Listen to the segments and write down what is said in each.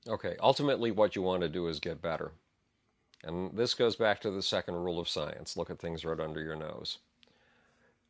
Okay, ultimately what you want to do is get better. And this goes back to the second rule of science. Look at things right under your nose.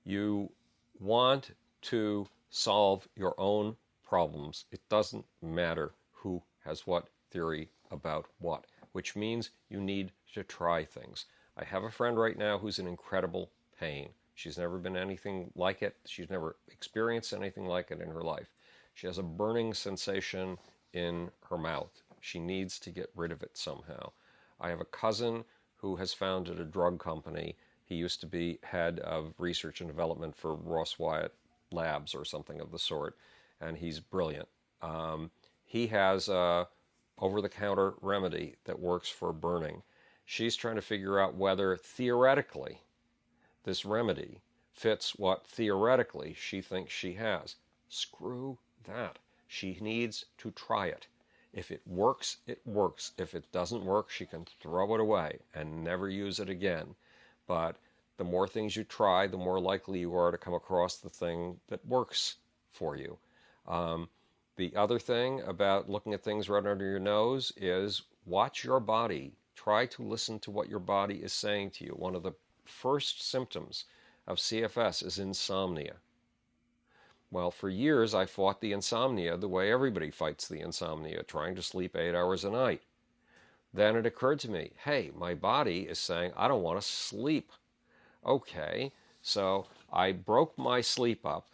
You want to solve your own problems. It doesn't matter who has what theory about what, which means you need to try things. I have a friend right now who's in incredible pain. She's never been anything like it. She's never experienced anything like it in her life. She has a burning sensation in her mouth. She needs to get rid of it somehow. I have a cousin who has founded a drug company. He used to be head of research and development for Ross Wyatt Labs or something of the sort, and he's brilliant. He has a over-the-counter remedy that works for burning. She's trying to figure out whether theoretically this remedy fits what theoretically she thinks she has. Screw that. She needs to try it. If it works, it works. If it doesn't work, she can throw it away and never use it again. But the more things you try, the more likely you are to come across the thing that works for you. The other thing about looking at things right under your nose is watch your body. Try to listen to what your body is saying to you. One of the first symptoms of CFS is insomnia. Well, for years I fought the insomnia the way everybody fights the insomnia, trying to sleep 8 hours a night. Then it occurred to me, hey, my body is saying I don't want to sleep. Okay, so I broke my sleep up,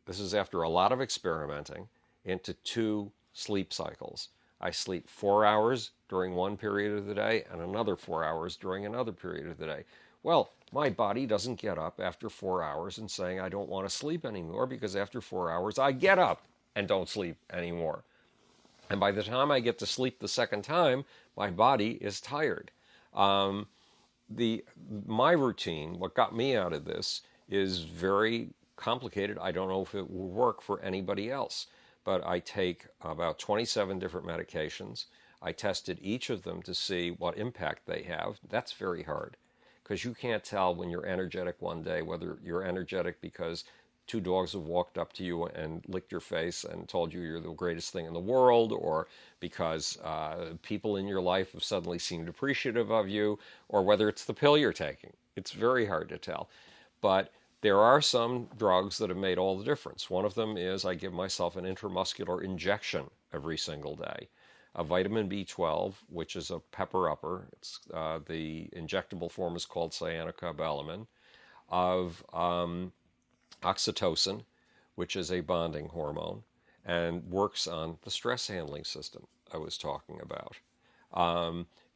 this is after a lot of experimenting, into 2 sleep cycles. I sleep 4 hours during one period of the day and another 4 hours during another period of the day. Well, my body doesn't get up after 4 hours and saying I don't want to sleep anymore, because after 4 hours I get up and don't sleep anymore. And by the time I get to sleep the second time, my body is tired. My routine, what got me out of this, is very complicated. I don't know if it will work for anybody else, but I take about 27 different medications. I tested each of them to see what impact they have. That's very hard, because you can't tell when you're energetic one day whether you're energetic because 2 dogs have walked up to you and licked your face and told you you're the greatest thing in the world, or because people in your life have suddenly seemed appreciative of you, or whether it's the pill you're taking. It's very hard to tell. But there are some drugs that have made all the difference. One of them is I give myself an intramuscular injection every single day. A vitamin B12, which is a pepper upper. It's the injectable form is called cyanocobalamin. Of oxytocin, which is a bonding hormone, and works on the stress handling system I was talking about.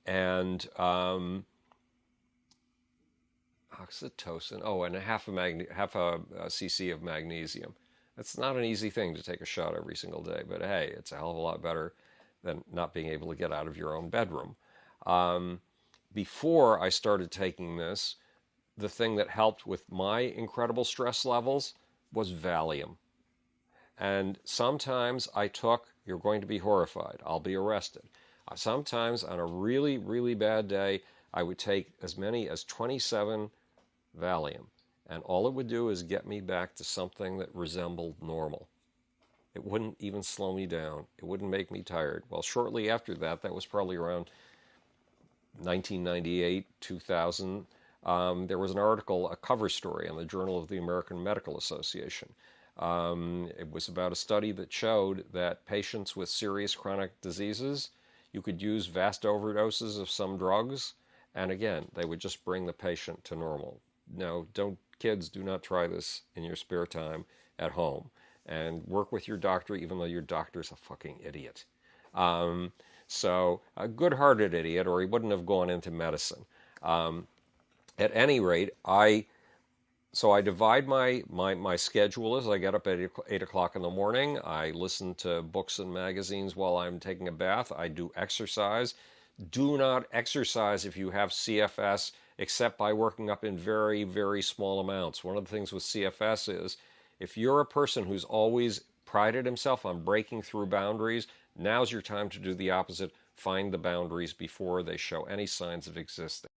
And oxytocin, and half a cc of magnesium. That's not an easy thing to take a shot every single day, but hey, it's a hell of a lot better than not being able to get out of your own bedroom. Before I started taking this, the thing that helped with my incredible stress levels was Valium. And sometimes I took, you're going to be horrified, I'll be arrested. Sometimes on a really, really bad day, I would take as many as 27 Valium. And all it would do is get me back to something that resembled normal. It wouldn't even slow me down. It wouldn't make me tired. Well, shortly after that, that was probably around 1998, 2000, there was an article, a cover story on the Journal of the American Medical Association. It was about a study that showed that patients with serious chronic diseases, you could use vast overdoses of some drugs, and again, they would just bring the patient to normal. No, kids, do not try this in your spare time at home. And work with your doctor, even though your doctor's a fucking idiot. So a good-hearted idiot, or he wouldn't have gone into medicine. At any rate, I divide my schedule as I get up at 8 o'clock in the morning. I listen to books and magazines while I'm taking a bath. I do exercise. Do not exercise if you have CFS, except by working up in very, very small amounts. One of the things with CFS is, if you're a person who's always prided himself on breaking through boundaries, now's your time to do the opposite. Find the boundaries before they show any signs of existing.